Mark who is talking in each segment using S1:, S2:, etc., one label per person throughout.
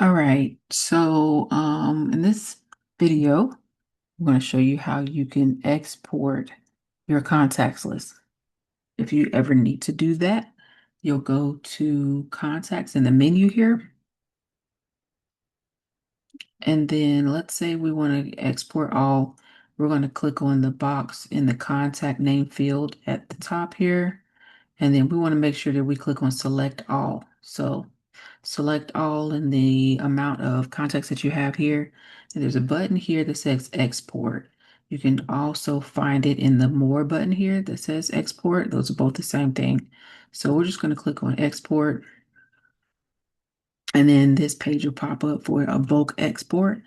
S1: All right, so in this video, I'm going to show you how you can export your contacts list. If you ever need to do that, you'll go to contacts in the menu here, and then let's say we want to export all. We're going to click on the box in the contact name field at the top here, and then we want to make sure that we click on select all. So select all in the amount of contacts that you have here. And there's a button here that says export. You can also find it in the more button here that says export. Those are both the same thing. So we're just going to click on export. And then this page will pop up for a bulk export.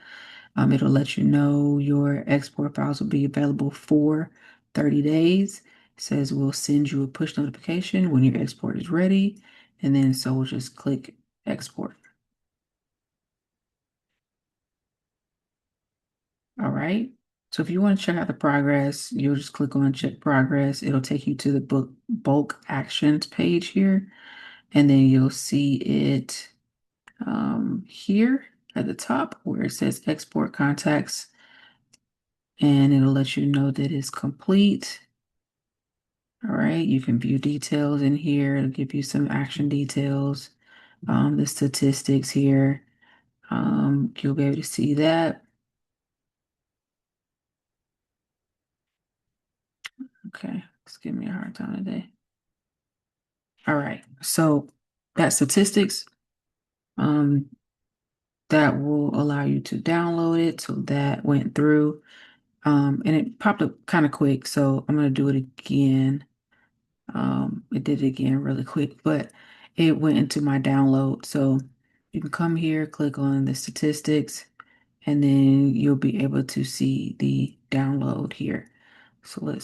S1: It'll let you know your export files will be available for 30 days. It says we'll send you a push notification when your export is ready. And then so we'll just click export. All right. So if you want to check out the progress, you'll just click on check progress. It'll take you to the bulk actions page here. And then you'll see it here at the top where it says export contacts. And it'll let you know that it's complete. All right. You can view details in here. It'll give you some action details, the statistics here. You'll be able to see that. Okay. It's giving me a hard time today. All right. So that statistics, um, that will allow you to download it. So that went through. And it popped up kind of quick. So I'm going to do it again. It did it again really quick, but it went into my download. So you can come here, click on the statistics, and then you'll be able to see the download here. So let's